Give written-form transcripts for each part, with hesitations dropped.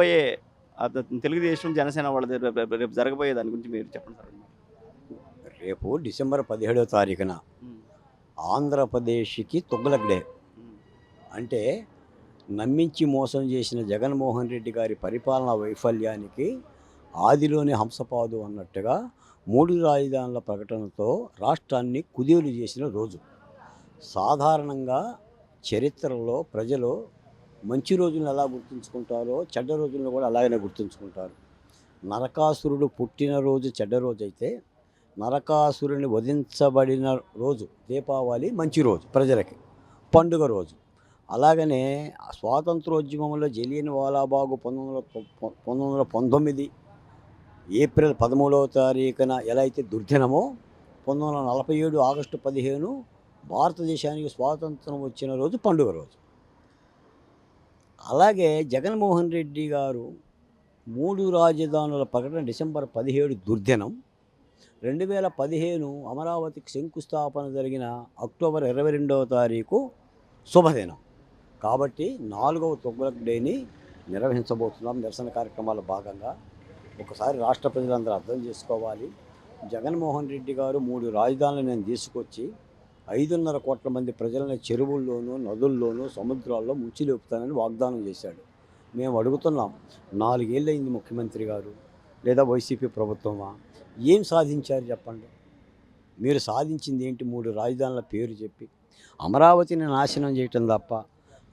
పోయే తెలుగుదేశం, జనసేన వాళ్ళది రేపు జరగబోయే దాని గురించి మీరు చెప్పండి సార్. రేపు డిసెంబర్ 17వ తారీఖున హ్మ్. ఆంధ్రప్రదేశ్కి తుగ్లక్ డే. హ్మ్. అంటే నమ్మించి మోసం చేసిన జగన్మోహన్ రెడ్డి గారి పరిపాలనా వైఫల్యానికి ఆదిలోని హంసపాదు అన్నట్టుగా 3 రాజధానుల ప్రకటనతో రాష్ట్రాన్ని కుదేలు చేసిన రోజు. సాధారణంగా చరిత్రలో ప్రజలు మంచి రోజులను ఎలా గుర్తుంచుకుంటారో చెడ్డ రోజులను కూడా అలాగనే గుర్తుంచుకుంటారు. నరకాసురుడు పుట్టినరోజు చెడ్డ రోజు అయితే, నరకాసురుని వధించబడిన రోజు దీపావళి మంచి రోజు, ప్రజలకి పండుగ రోజు. అలాగనే స్వాతంత్రోద్యమంలో జలియన్ వాలాబాగు 1919 ఏప్రిల్ 13వ తారీఖున ఎలా అయితే దుర్దినమో, 1947 ఆగస్టు 15 భారతదేశానికి స్వాతంత్రం వచ్చిన రోజు పండుగ రోజు. అలాగే జగన్మోహన్ రెడ్డి గారు 3 రాజధానుల ప్రకటన డిసెంబర్ 17 దుర్దినం, 2015 అమరావతికి శంకుస్థాపన జరిగిన అక్టోబర్ 22వ తారీఖు శుభదినం. కాబట్టి 4వ తుగ్లక్ డేని నిర్వహించబోతున్నాం. నిరసన కార్యక్రమాల భాగంగా ఒకసారి రాష్ట్ర ప్రజలందరూ అర్థం చేసుకోవాలి. జగన్మోహన్ రెడ్డి గారు 3 రాజధానులు నేను తీసుకొచ్చి 5.5 కోట్ల మంది ప్రజలని చెరువుల్లోనూ, నదుల్లోనూ, సముద్రాల్లో ముంచిలేపుతానని వాగ్దానం చేశాడు. మేము అడుగుతున్నాం, 4 ఏళ్ళయింది ముఖ్యమంత్రి గారు లేదా వైసీపీ ప్రభుత్వమా, ఏం సాధించారు చెప్పండి? మీరు సాధించింది ఏంటి? 3 రాజధానుల పేరు చెప్పి అమరావతిని నాశనం చేయటం తప్ప,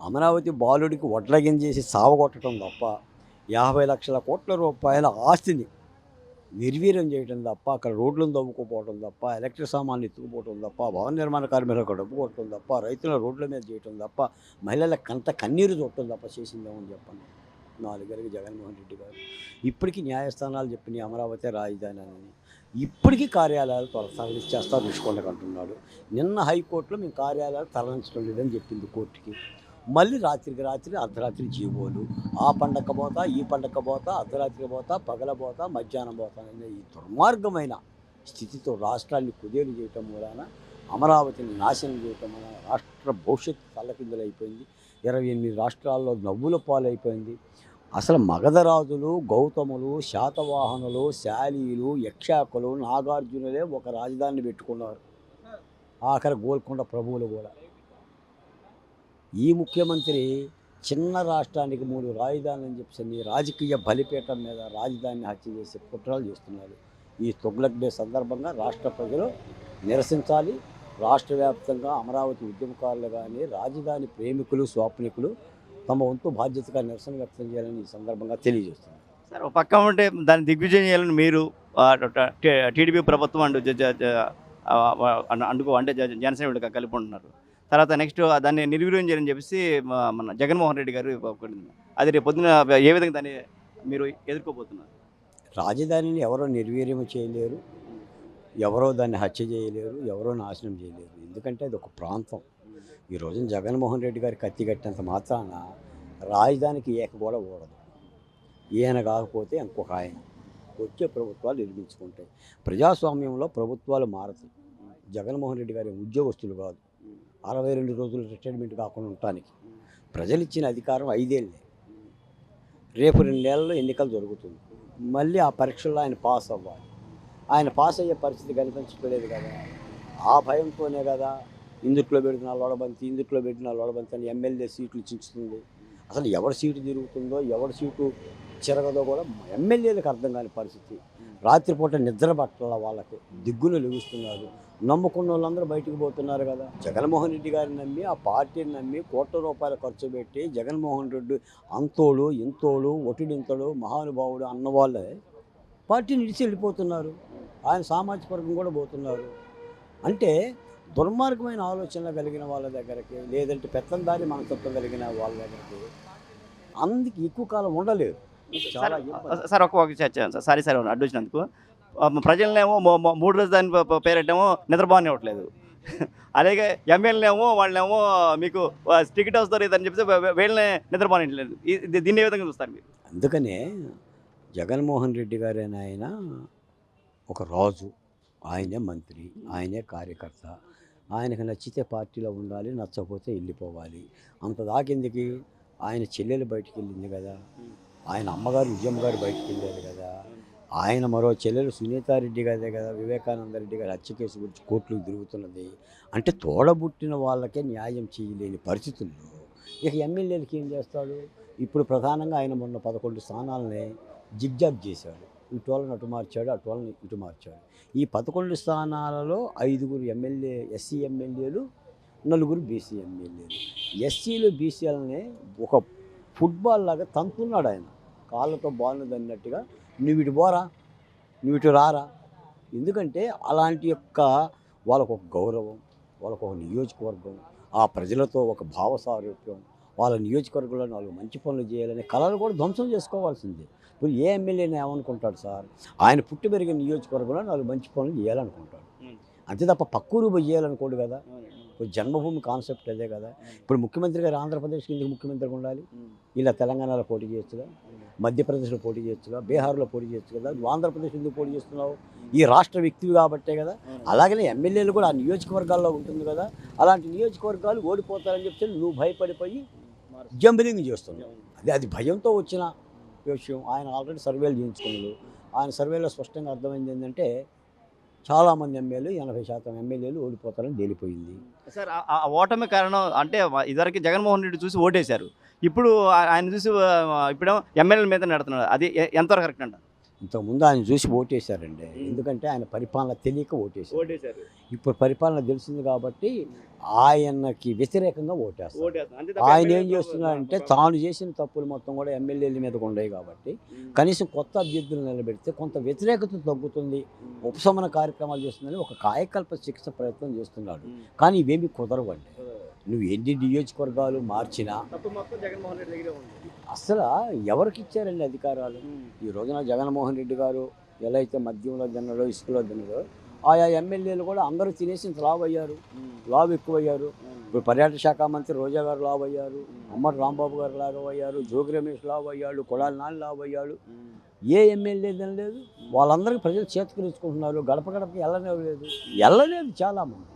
అమరావతి బాలుడికి వడ్లగింజేసి సావగొట్టడం తప్ప, 50 లక్షల కోట్ల రూపాయల ఆస్తిని నిర్వీర్యం చేయడం తప్ప, అక్కడ రోడ్లను తవ్వుకుపోవడం తప్ప, ఎలక్ట్రిక్ సామాన్లు ఎత్తుకుపోవడం తప్ప, భవన నిర్మాణ కార్మికులకు డబ్బు కొట్టడం తప్ప, రైతుల రోడ్ల మీద చేయటం తప్ప, మహిళల కన్నీరు చూడటం తప్ప చేసిందేమని చెప్పండి. 4 ఏళ్ళకి జగన్మోహన్ రెడ్డి గారు ఇప్పటికీ న్యాయస్థానాలు చెప్పిన అమరావతి రాజధాని అని ఇప్పటికీ కార్యాలయాలు తరలించేస్తారు రుషికొండకు అంటున్నాడు. నిన్న హైకోర్టులో మేము కార్యాలయాలు తరలించడం లేదని చెప్పింది కోర్టుకి. మళ్ళీ రాత్రికి రాత్రి అర్ధరాత్రి జీవోలు, ఆ పండగ పోతా, ఈ పండగ పోతా, అర్ధరాత్రి పోతా, పగల పోతా, మధ్యాహ్నం పోతా అనే ఈ దుర్మార్గమైన స్థితితో రాష్ట్రాన్ని కుదేలు చేయటం మూలాన, అమరావతిని నాశనం చేయటం వలన రాష్ట్ర భవిష్యత్తు తల్లకిందులైపోయింది. 28 రాష్ట్రాల్లో నవ్వుల పాలైపోయింది. అసలు మగధరాజులు, గౌతములు, శాతవాహనులు, శాలీలు, యక్షాకులు, నాగార్జునులే ఒక రాజధానిని పెట్టుకున్నారు. ఆఖరి గోల్కొండ ప్రభువులు కూడా. ఈ ముఖ్యమంత్రి చిన్న రాష్ట్రానికి 3 రాజధానులు అని చెప్పి రాజకీయ బలిపీఠం మీద రాజధానిని హత్య చేసే కుట్రలు చేస్తున్నారు. ఈ తుగ్లక్ డే సందర్భంగా రాష్ట్ర ప్రజలు నిరసించాలి. రాష్ట్ర వ్యాప్తంగా అమరావతి ఉద్యమకారులు కానీ, రాజధాని ప్రేమికులు, స్వాప్నికులు తమ వంతు బాధ్యతగా నిరసన వ్యక్తం చేయాలని ఈ సందర్భంగా తెలియజేస్తున్నారు. సార్, ఒక పక్క ఉంటే దాన్ని దిగ్విజయం చేయాలని మీరు టీడీపీ ప్రభుత్వం అండుకో అంటే జనసేన వీళ్ళకి కలిపి ఉంటున్నారు. తర్వాత నెక్స్ట్ దాన్ని నిర్వీర్యం చేయాలని చెప్పేసి మన జగన్మోహన్ రెడ్డి గారు అది రేపు పొద్దున ఏ విధంగా దాన్ని మీరు ఎదుర్కోబోతున్నారు? రాజధానిని ఎవరో నిర్వీర్యం చేయలేరు, ఎవరో దాన్ని హత్య చేయలేరు, ఎవరో నాశనం చేయలేరు. ఎందుకంటే అది ఒక ప్రాంతం. ఈ రోజున జగన్మోహన్ రెడ్డి గారి కత్తి కట్టినంత మాత్రాన రాజధానికి ఏక కూడా ఊడదు. ఈయన కాకపోతే ఇంకొక ఆయన వచ్చే ప్రభుత్వాలు నిర్మించుకుంటాయి. ప్రజాస్వామ్యంలో ప్రభుత్వాలు మారతాయి. జగన్మోహన్ రెడ్డి గారి ఉద్యోగస్తులు కాదు 62 రోజులు రిటైర్మెంట్ కాకుండా ఉండటానికి. ప్రజలు ఇచ్చిన అధికారం 5 ఏళ్ళే. రేపు 2 నెలల్లో ఎన్నికలు జరుగుతుంది. మళ్ళీ ఆ పరీక్షల్లో ఆయన పాస్ అవ్వాలి. ఆయన పాస్ అయ్యే పరిస్థితి కనిపించట్లేదు కదా. ఆ భయంతోనే కదా ఇందుట్లో పెట్టిన లోడబంతి, ఇందుట్లో పెట్టిన లోడబంతి అని ఎమ్మెల్యే సీట్లు చించుతుంది. అసలు ఎవరి సీటు తిరుగుతుందో, ఎవరి సీటు చిరగదో కూడా ఎమ్మెల్యేలకు అర్థం కాని పరిస్థితి. రాత్రిపూట నిద్ర పట్టాల వాళ్ళకి దిగ్గులు లెగుస్తున్నారు. నమ్ముకున్న వాళ్ళందరూ బయటకు పోతున్నారు కదా. జగన్మోహన్ రెడ్డి గారిని నమ్మి, ఆ పార్టీని నమ్మి కోట్ల రూపాయలు ఖర్చు పెట్టి జగన్మోహన్ రెడ్డి అంతోడు, ఇంతోడు, ఒటిడింతడు, మహానుభావుడు అన్నవాళ్ళే పార్టీని ఇడిచి వెళ్ళిపోతున్నారు. ఆయన సామాజిక వర్గం కూడా పోతున్నారు. అంటే దుర్మార్గమైన ఆలోచనలు కలిగిన వాళ్ళ దగ్గరికి, లేదంటే పెత్తందారి మనస్తత్వం కలిగిన వాళ్ళ దగ్గరికి అందుకు ఎక్కువ కాలం ఉండలేదు. సార్ సారీ సార్ అడ్డు వచ్చినందుకు. ప్రజలనేమో 3 రాజధాని పేరెట్టేమో నిద్రపోనివ్వట్లేదు. అలాగే ఎమ్మెల్యేనేమో వాళ్ళేమో మీకు టికెట్ వస్తారు ఇదని చెప్తే వీళ్ళనే నిద్రపోనివ్వట్లేదు. దీన్ని ఏ విధంగా చూస్తారు మీరు? అందుకనే జగన్మోహన్ రెడ్డి గారైన ఆయన ఒక రాజు, ఆయనే మంత్రి, ఆయనే కార్యకర్త. ఆయనకు నచ్చితే పార్టీలో ఉండాలి, నచ్చకపోతే వెళ్ళిపోవాలి. అంత దాకెందుకు? ఆయన చెల్లెలు బయటికి వెళ్ళింది కదా. ఆయన అమ్మగారు విజయమ్మ గారు బయటికి వెళ్ళారు కదా, ఆయన మరో చెల్లెలు సునీతారెడ్డి గారే కదా వివేకానంద రెడ్డి గారి హత్య కేసు గురించి కోర్టులకు తిరుగుతున్నది. అంటే తోడబుట్టిన వాళ్ళకే న్యాయం చేయలేని పరిస్థితుల్లో ఇక ఎమ్మెల్యేలకి ఏం చేస్తాడు? ఇప్పుడు ప్రధానంగా ఆయన మొన్న 11 స్థానాలని జిగ్జాగ్ చేశాడు. ఇటువలను అటు మార్చాడు, అటువలను ఇటు మార్చాడు. ఈ 11 స్థానాలలో 5 ఎమ్మెల్యే ఎస్సీ ఎమ్మెల్యేలు, 4 బీసీ ఎమ్మెల్యేలు. ఎస్సీలు బీసీలని ఒక ఫుట్బాల్ లాగా తంతున్నాడు ఆయన, కాళ్ళతో బాల్ను తన్నట్టుగా. నువ్వు ఇటు పోరా, నువ్వు ఇటు రారా. ఎందుకంటే అలాంటి యొక్క వాళ్ళకు ఒక గౌరవం, వాళ్ళకు ఒక నియోజకవర్గం, ఆ ప్రజలతో ఒక భావ సారూప్యం, వాళ్ళ నియోజకవర్గంలో 4 మంచి పనులు చేయాలనే కళలు కూడా ధ్వంసం చేసుకోవాల్సిందే. ఇప్పుడు ఏ ఎమ్మెల్యేని ఏమనుకుంటాడు సార్? ఆయన పుట్టి పెరిగిన నియోజకవర్గంలో 4 మంచి పనులు చేయాలనుకుంటాడు, అంతే తప్ప పక్కూరు పోయి చేయాలనుకోడు కదా. ఇప్పుడు జన్మభూమి కాన్సెప్ట్ అదే కదా. ఇప్పుడు ముఖ్యమంత్రి గారు ఆంధ్రప్రదేశ్కి ఎందుకు ముఖ్యమంత్రిగా ఉండాలి? ఇలా తెలంగాణలో పోటీ చేయొచ్చుగా, మధ్యప్రదేశ్లో పోటీ చేయొచ్చుగా, బీహార్లో పోటీ చేయొచ్చు కదా. నువ్వు ఆంధ్రప్రదేశ్ ఎందుకు పోటీ చేస్తున్నావు? ఈ రాష్ట్ర వ్యక్తివి కాబట్టే కదా. అలాగనే ఎమ్మెల్యేలు కూడా ఆ నియోజకవర్గాల్లో ఉంటుంది కదా. అలాంటి నియోజకవర్గాలు ఓడిపోతారని చెప్తే నువ్వు భయపడిపోయి జంబలింగ్ చేస్తున్నావు. అది భయంతో వచ్చిన విషయం. ఆయన ఆల్రెడీ సర్వేలు చేయించుకున్నాడు. ఆయన సర్వేలో స్పష్టంగా అర్థమైంది ఏంటంటే చాలామంది ఎమ్మెల్యేలు 80% ఎమ్మెల్యేలు ఓడిపోతారని తేలిపోయింది. సార్ ఆ ఓటమి కారణం అంటే ఇదివరకు జగన్మోహన్ రెడ్డి చూసి ఓటేశారు, ఇప్పుడు ఆయన చూసి ఇప్పుడేమో ఎమ్మెల్యేల మీద నడుతున్నాడు. అది ఎంతవరకు కరెక్ట్ అంట? ఇంతకుముందు ఆయన చూసి ఓటేశారండి, ఎందుకంటే ఆయన పరిపాలన తెలియక ఓటేశారు. ఇప్పుడు పరిపాలన తెలిసింది కాబట్టి ఆయనకి వ్యతిరేకంగా ఓటేస్తారు. ఆయన ఏం చేస్తున్నాడంటే తాను చేసిన తప్పులు మొత్తం కూడా ఎమ్మెల్యేల మీద ఉండవు కాబట్టి కనీసం కొత్త అభ్యర్థులు నిలబెడితే కొంత వ్యతిరేకత తగ్గుతుంది, ఉపశమన కార్యక్రమాలు చేస్తుందని ఒక కాయకల్ప శిక్ష ప్రయత్నం చేస్తున్నాడు. కానీ ఇవేమి కుదరవండి. నువ్వు ఎన్ని నియోజకవర్గాలు మార్చినా అసలు ఎవరికి ఇచ్చారండి అధికారాలు? ఈ రోజున జగన్మోహన్ రెడ్డి గారు ఎలా అయితే మద్యంలో తిన్నాడో, ఇసుకలో తిన్నాడో, ఆయా ఎమ్మెల్యేలు కూడా అందరూ తినేసి లావ్ అయ్యారు, లావ్ ఎక్కువయ్యారు. ఇప్పుడు పర్యాటక శాఖ మంత్రి రోజా గారు లావ్ అయ్యారు, అమ్మటి రాంబాబు గారు లావ్ అయ్యారు, జోగి రమేష్ లావ్ అయ్యాడు, కొడాలి నాని లావ్ అయ్యాడు. ఏ ఎమ్మెల్యే తినలేదు. వాళ్ళందరికీ ప్రజలు చేతుకునిచ్చుకుంటున్నారు. గడప గడపకి వెళ్ళలేదు చాలామంది.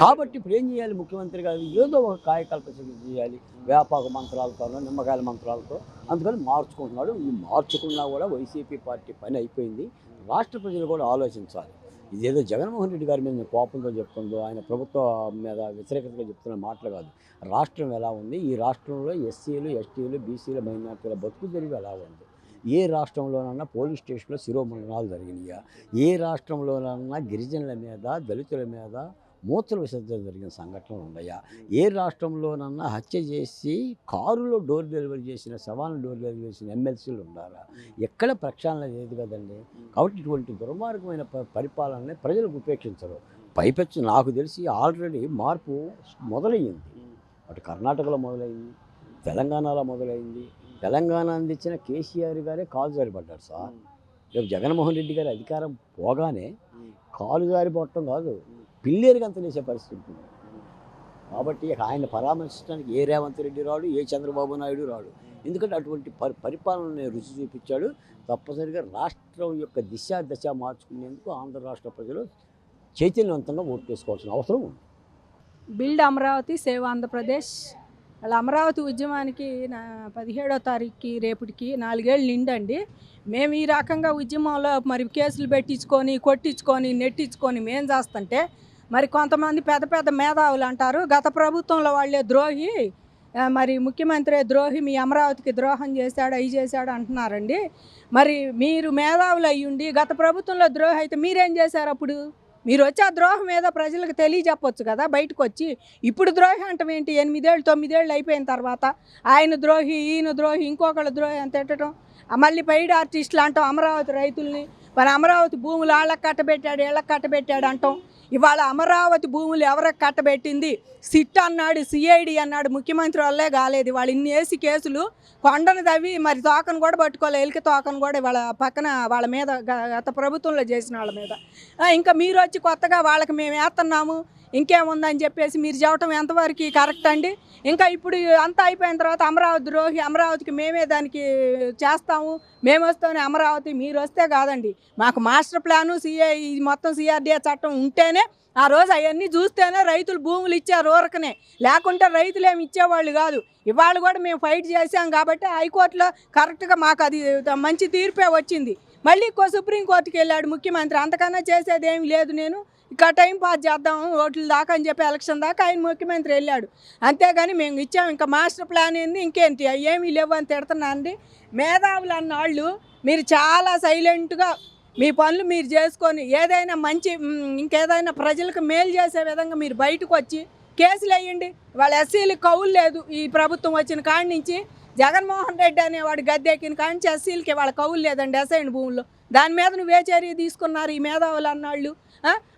కాబట్టి ఇప్పుడు ఏం చేయాలి? ముఖ్యమంత్రి గారు ఏదో ఒక కాయకల్ప చేయాలి, వ్యాపక మంత్రాలతోనో నిమ్మకాయల మంత్రాలతో. అందుకని మార్చుకుంటున్నాడు. ఈ మార్చుకున్నా కూడా వైసీపీ పార్టీ పని అయిపోయింది. రాష్ట్ర ప్రజలు కూడా ఆలోచించాలి. ఇదేదో జగన్మోహన్ రెడ్డి గారి మీద కోపంతో చెప్తుందో, ఆయన ప్రభుత్వం మీద వ్యతిరేకతగా చెప్తున్న మాటలు కాదు. రాష్ట్రం ఎలా ఉంది, ఈ రాష్ట్రంలో ఎస్సీలు, ఎస్టీలు, బీసీలు, మైనార్టీల బతుకు తెరువు ఎలా ఉంది? ఏ రాష్ట్రంలోనన్నా పోలీస్ స్టేషన్లో శిరోమండనాలు జరిగినాయా? ఏ రాష్ట్రంలోనన్నా గిరిజనుల మీద, దళితుల మీద మూత్ర విసర్జన జరిగిన సంఘటనలు ఉన్నాయా? ఏ రాష్ట్రంలోనన్నా హత్య చేసి కారులో డోర్ డెలివరీ చేసిన, శవాలను డోర్ డెలివరీ చేసిన ఎమ్మెల్సీలు ఉన్నారా? ఎక్కడ ప్రక్షాళన లేదు కదండి. కాబట్టి ఇటువంటి దుర్మార్గమైన పరిపాలనని ప్రజలకు ఉపేక్షించరు. పైపెచ్చు నాకు తెలిసి ఆల్రెడీ మార్పు మొదలయ్యింది. అటు కర్ణాటకలో మొదలైంది, తెలంగాణలో మొదలైంది. తెలంగాణ అందించిన కేసీఆర్ గారే కాలు జారిపడ్డారు సార్. రేపు జగన్మోహన్ రెడ్డి గారి అధికారం పోగానే కాలు జారిపోవటం కాదు, పిల్లేరుగా అంత వేసే పరిస్థితి ఉంటుంది. కాబట్టి ఆయన పరామర్శించడానికి ఏ రేవంత్ రెడ్డి రాడు, ఏ చంద్రబాబు నాయుడు రాడు. ఎందుకంటే అటువంటి పరిపాలనని రుచి చూపించాడు. తప్పనిసరిగా రాష్ట్రం యొక్క దశ మార్చుకునేందుకు ఆంధ్ర రాష్ట్ర ప్రజలు చైతన్యవంతంగా ఓటు వేసుకోవాల్సిన అవసరం ఉంది. Build Amaravati, save Andhra Pradesh. అలా అమరావతి ఉద్యమానికి 17వ తారీఖుకి రేపటికి 4 ఏళ్ళు నిండండి. మేము ఈ రకంగా ఉద్యమంలో మరి కేసులు పెట్టించుకొని, కొట్టించుకొని, నెట్టించుకొని మేము చేస్తుంటే మరి కొంతమంది పెద్ద పెద్ద మేధావులు అంటారు గత ప్రభుత్వంలో వాళ్ళే ద్రోహి, మరి ముఖ్యమంత్రి ద్రోహి, మీ అమరావతికి ద్రోహం చేశాడు, అవి చేశాడు అంటున్నారండి. మరి మీరు మేధావులు అయ్యుండి గత ప్రభుత్వంలో ద్రోహి అయితే మీరేం చేశారు? అప్పుడు మీరు వచ్చి ఆ ద్రోహం ఏదో ప్రజలకు తెలియజెప్పొచ్చు కదా బయటకు వచ్చి. ఇప్పుడు ద్రోహి అంటాం ఏంటి? 8 ఏళ్ళు 9 ఏళ్ళు అయిపోయిన తర్వాత ఆయన ద్రోహి, ఈయన ద్రోహి, ఇంకొకళ్ళ ద్రోహి అని తిట్టడం, మళ్ళీ పైడ్ ఆర్టిస్టులు అంటాం అమరావతి రైతుల్ని. మరి అమరావతి భూములు వాళ్ళకి కట్టబెట్టాడు, వీళ్ళకి కట్టబెట్టాడు అంటాం. ఇవాళ అమరావతి భూములు ఎవరికి కట్టబెట్టింది? సిట్ అన్నాడు, సిఐడి అన్నాడు, ముఖ్యమంత్రి వల్లే కాలేదు. వాళ్ళు ఇన్ని వేసి కేసులు కొండను తవ్వి మరి తోకను కూడా పట్టుకోవాలి, ఎలికి తోకను కూడా వాళ్ళ పక్కన వాళ్ళ మీద గత ప్రభుత్వంలో చేసిన వాళ్ళ మీద. ఇంకా మీరు వచ్చి కొత్తగా వాళ్ళకి మేము వేస్తున్నాము, ఇంకేముందని చెప్పేసి మీరు చెప్పటం ఎంతవరకు కరెక్ట్ అండి? ఇంకా ఇప్పుడు అంతా అయిపోయిన తర్వాత అమరావతి ద్రోహి, అమరావతికి మేమే దానికి చేస్తాము, మేము వస్తేనే అమరావతి, మీరు వస్తే కాదండి. మాకు మాస్టర్ ప్లాను ఈ మొత్తం సిఆర్డీఏ చట్టం ఉంటేనే ఆ రోజు అవన్నీ చూస్తేనే రైతులు భూములు ఇచ్చారు ఊరకనే, లేకుంటే రైతులు ఏమి ఇచ్చేవాళ్ళు కాదు. ఇవాళ కూడా మేము ఫైట్ చేసాం కాబట్టి హైకోర్టులో కరెక్ట్గా మాకు అది మంచి తీర్పే వచ్చింది. మళ్ళీ సుప్రీంకోర్టుకి వెళ్ళాడు ముఖ్యమంత్రి. అంతకన్నా చేసేది ఏమి లేదు, నేను ఇక టైం పాస్ చేద్దాం ఓట్ల దాకా అని చెప్పి ఎలక్షన్ దాకా ఆయన ముఖ్యమంత్రి వెళ్ళాడు. అంతేగాని మేము ఇచ్చాము, ఇంకా మాస్టర్ ప్లాన్ ఏంది ఇంకేంటి ఏమీ లేవు అని తిడుతున్నా అండి. మేధావులు అన్నవాళ్ళు మీరు చాలా సైలెంట్గా మీ పనులు మీరు చేసుకొని ఏదైనా మంచి ఇంకేదైనా ప్రజలకు మేలు చేసే విధంగా మీరు బయటకు వచ్చి కేసులు వేయండి. వాళ్ళ ఎస్సీలకు కౌలు లేదు ఈ ప్రభుత్వం వచ్చిన కాడి నుంచి. జగన్మోహన్ రెడ్డి అనేవాడు గద్దెక్కిన కాడి నుంచి ఎస్సీలకి వాళ్ళ కౌలు లేదండి అసైన్ భూముల్లో. దాని మీద నువ్వే చర్య తీసుకున్నారు ఈ మేధావులు అన్నాళ్ళు?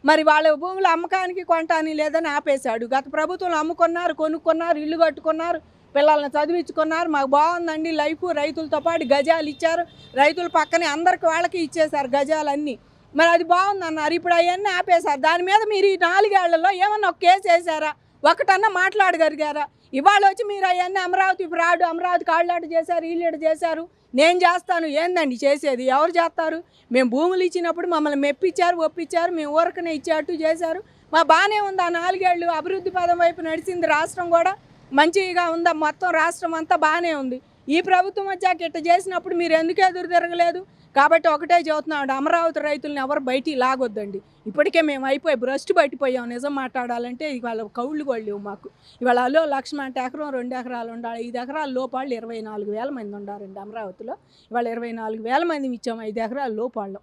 మరి వాళ్ళ భూములు అమ్మకానికి కొనటానికి లేదని ఆపేశాడు. గత ప్రభుత్వం అమ్ముకున్నారు, కొనుక్కున్నారు, ఇల్లు కట్టుకున్నారు, పిల్లల్ని చదివించుకున్నారు. మాకు బాగుందండి లైఫ్. రైతులతో పాటు గజాలు ఇచ్చారు, రైతుల పక్కనే అందరికి వాళ్ళకి ఇచ్చేశారు గజాలన్నీ. మరి అది బాగుందన్నారు, ఇప్పుడు అవన్నీ ఆపేశారు. దాని మీద మీరు ఈ 4 ఏళ్లలో ఏమన్నా ఒక కేసు వేసారా? ఒకటన్నా మాట్లాడగలిగారా? ఇవాళ వచ్చి మీరు అవన్నీ అమరావతి ఫ్రాడ్, అమరావతి కాళ్ళాట చేశారు, వీళ్ళేట చేశారు, నేను చేస్తాను. ఏందండి చేసేది? ఎవరు చేస్తారు? మేము భూములు ఇచ్చినప్పుడు మమ్మల్ని మెప్పించారు, ఒప్పించారు, మేము ఊరకనే ఇచ్చేట్టు చేశారు. మా బాగానే ఉంది. ఆ 4 ఏళ్ళు అభివృద్ధి పదం వైపు నడిచింది. రాష్ట్రం కూడా మంచిగా ఉందా? మొత్తం రాష్ట్రం అంతా బాగానే ఉంది. ఈ ప్రభుత్వం వచ్చాక ఇట్ట చేసినప్పుడు మీరు ఎందుకు ఎదురు తిరగలేదు? కాబట్టి ఒకటే చెబుతున్నాడు, అమరావతి రైతులను ఎవరు బయటికి లాగొద్దండి. ఇప్పటికే మేము అయిపోయి భ్రష్టు పట్టిపోయాం. నిజం మాట్లాడాలంటే ఇవాళ కౌళ్ళు కూడా లేవు మాకు. ఇవాళ 1,00,000 అంటే ఎకరం 2 ఎకరాలు ఉండాలి. 5 ఎకరాల లోపాళ్ళు 24,000 మంది ఉండారండి అమరావతిలో. ఇవాళ 24,000 మంది ఇచ్చాము 5 ఎకరాల లోపాళ్ళు.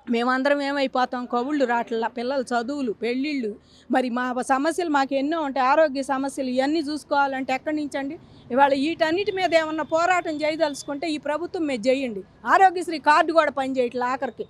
మేమందరం ఏమైపోతాం? కవుళ్ళు రాట్ల, పిల్లల చదువులు, పెళ్ళిళ్ళు, మరి మా సమస్యలు మాకు ఎన్నో ఉంటాయి. ఆరోగ్య సమస్యలు ఇవన్నీ చూసుకోవాలంటే ఎక్కడి నుంచి అండి? ఇవాళ వీటన్నిటి మీద ఏమన్నా పోరాటం చేయదలుచుకుంటే ఈ ప్రభుత్వం మీద చేయండి. ఆరోగ్యశ్రీ కార్డు కూడా పనిచేయట్లే ఆఖరికి.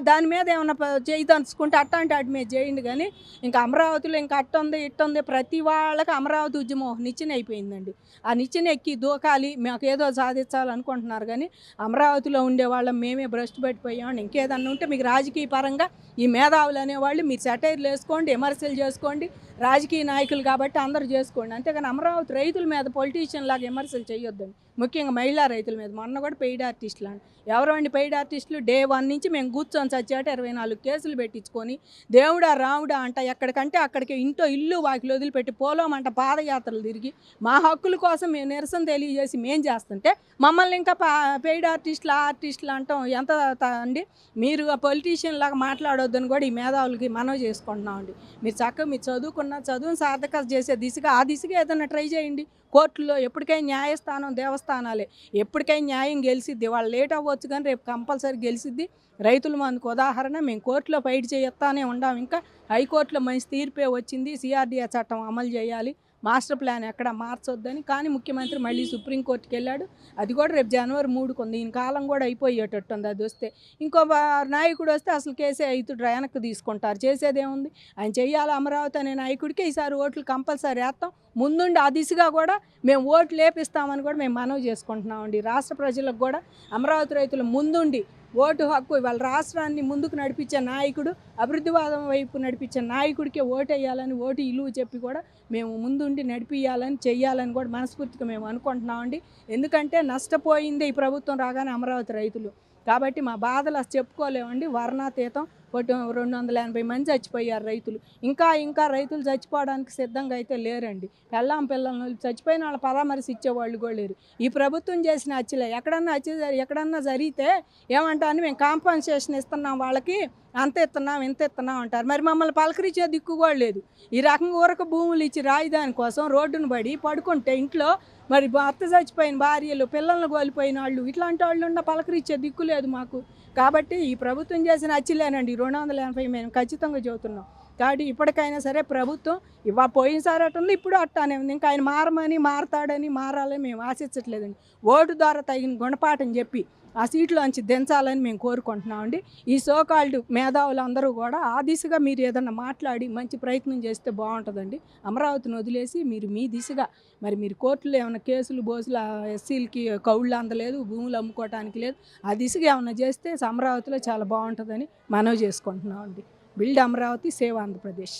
దాని మీద ఏమన్నా చేయదలుచుకుంటే అట్లాంటి వాటి మీద చేయండి. కానీ ఇంకా అమరావతిలో ఇంకా అట్టుంది ఇట్టుంది ప్రతి వాళ్ళకి అమరావతి ఉద్యమం నిచ్చెన అయిపోయిందండి. ఆ నిచ్చెన ఎక్కి దూకాలి, మాకు ఏదో సాధించాలనుకుంటున్నారు. కానీ అమరావతిలో ఉండే వాళ్ళం మేమే భ్రష్టు పట్టిపోయాం. ఇంకేదన్నా ఉంటే మీకు రాజకీయ పరంగా ఈ మేధావులు అనేవాళ్ళు మీరు సెటైర్లు వేసుకోండి, విమర్శలు చేసుకోండి. రాజకీయ నాయకులు కాబట్టి అందరూ చేసుకోండి. అంతేగాని అమరావతి రైతుల మీద పొలిటీషియన్ లాగా విమర్శలు చేయొద్దండి. ముఖ్యంగా మహిళా రైతుల మీద. మొన్న కూడా పెయిడ్ ఆర్టిస్టులు అండి. ఎవరండి పెయిడ్ ఆర్టిస్టులు? డే 1 నుంచి మేము కూర్చొని చచ్చాట 24 కేసులు పెట్టించుకొని దేవుడా రాముడా అంట ఎక్కడికంటే అక్కడికి ఇల్లు వాకిలు వదిలిపెట్టి పోలోమంట పాదయాత్రలు తిరిగి మా హక్కుల కోసం మేము నిరసన తెలియజేసి మేము చేస్తుంటే మమ్మల్ని ఇంకా పెయిడ్ ఆర్టిస్టులు అంటాం ఎంత అండి? మీరు పొలిటీషియన్ లాగా మాట్లాడొద్దని కూడా ఈ మేధావులకి మనవి చేసుకుంటున్నామండి. మీరు చక్కగా మీరు చదువుని సార్థకత చేసే దిశగా ఆ దిశగా ఏదైనా ట్రై చేయండి. కోర్టులో ఎప్పటికైనా న్యాయస్థానం దేవస్థానాలే. ఎప్పటికైనా న్యాయం గెలిసిద్ది. వాళ్ళు లేట్ అవ్వచ్చు కానీ రేపు కంపల్సరీ గెలిసిద్ది. రైతులు మనకు ఉదాహరణ. మేము కోర్టులో ఫైట్ చేస్తానే ఉండాం. ఇంకా హైకోర్టులో మంచి తీర్పే వచ్చింది. సిఆర్డీఏ చట్టం అమలు చేయాలి, మాస్టర్ ప్లాన్ ఎక్కడ మార్చొద్దని. కానీ ముఖ్యమంత్రి మళ్ళీ సుప్రీంకోర్టుకి వెళ్ళాడు. అది కూడా రేపు జనవరి 3 ఉంది. ఈయన కాలం కూడా అయిపోయేటట్టుంది. అది వస్తే ఇంకో నాయకుడు వస్తే అసలు కేసే అవుతుడు వెనక్కి తీసుకుంటారు. చేసేదేముంది? ఆయన చెయ్యాలి. అమరావతి అనే నాయకుడికి ఈసారి ఓట్లు కంపల్సరీ వేస్తాం. ముందుండి ఆ దిశగా కూడా మేము ఓట్లు లేపిస్తామని కూడా మేము మనవి చేసుకుంటున్నామండి. రాష్ట్ర ప్రజలకు కూడా అమరావతి రైతులు ముందుండి ఓటు హక్కు, ఇవాళ రాష్ట్రాన్ని ముందుకు నడిపించే నాయకుడు, అభివృద్ధివాదం వైపు నడిపించే నాయకుడికే ఓటు వేయాలని, ఓటు ఇలువ చెప్పి కూడా మేము ముందుండి నడిపియాలని చెయ్యాలని కూడా మనస్ఫూర్తిగా మేము అనుకుంటున్నామండి. ఎందుకంటే నష్టపోయిందే ఈ ప్రభుత్వం రాగానే అమరావతి రైతులు. కాబట్టి మా బాధలు అసలు చెప్పుకోలేమండి. వర్ణాతీతం. 280 మంది చచ్చిపోయారు రైతులు. ఇంకా రైతులు చచ్చిపోవడానికి సిద్ధంగా అయితే లేరండి. పిల్లలను చచ్చిపోయిన వాళ్ళ పరామర్శ ఇచ్చేవాళ్ళు కూడా లేరు. ఈ ప్రభుత్వం చేసిన హత్యలే ఎక్కడన్నా జరిగితే ఏమంటారని మేము కాంపన్సేషన్ ఇస్తున్నాం వాళ్ళకి, అంత ఇస్తున్నాం ఇంత ఇస్తున్నాం అంటారు. మరి మమ్మల్ని పలకరించే దిక్కు కూడా లేదు. ఈ రకంగా ఊరక భూములు ఇచ్చి రాజధాని కోసం రోడ్డును పడి పడుకుంటే ఇంట్లో మరి భర్త చచ్చిపోయిన భార్యలు, పిల్లలను కోల్పోయిన వాళ్ళు, ఇట్లాంటి వాళ్ళు ఉన్న పలకరించే దిక్కు లేదు మాకు. కాబట్టి ఈ ప్రభుత్వం చేసిన హత్యలేనండి 280 మేము ఖచ్చితంగా చెబుతున్నాం. కాబట్టి ఇప్పటికైనా సరే ప్రభుత్వం పోయినసారి అట్ట ఉంది, ఇప్పుడు అట్టానే ఉంది. ఇంకా ఆయన మారతాడని మారాలని మేము ఆశించట్లేదండి. ఓటు ద్వారా తగిన గుణపాఠం చెప్పి ఆ సీట్లోంచి దించాలని మేము కోరుకుంటున్నామండి. ఈ సోకాల్డ్ మేధావులందరూ కూడా ఆ దిశగా మీరు ఏదన్నా మాట్లాడి మంచి ప్రయత్నం చేస్తే బాగుంటుందండి. అమరావతిని వదిలేసి మీరు మీ దిశగా మరి మీరు కోర్టులో ఏమైనా కేసులు బోసులు ఎస్సీలకి కౌళ్ళు అందలేదు, భూములు అమ్ముకోవటానికి లేదు, ఆ దిశగా ఏమైనా చేస్తే అమరావతిలో చాలా బాగుంటుందని మనవి చేసుకుంటున్నామండి. Build Amaravati, save Andhra Pradesh.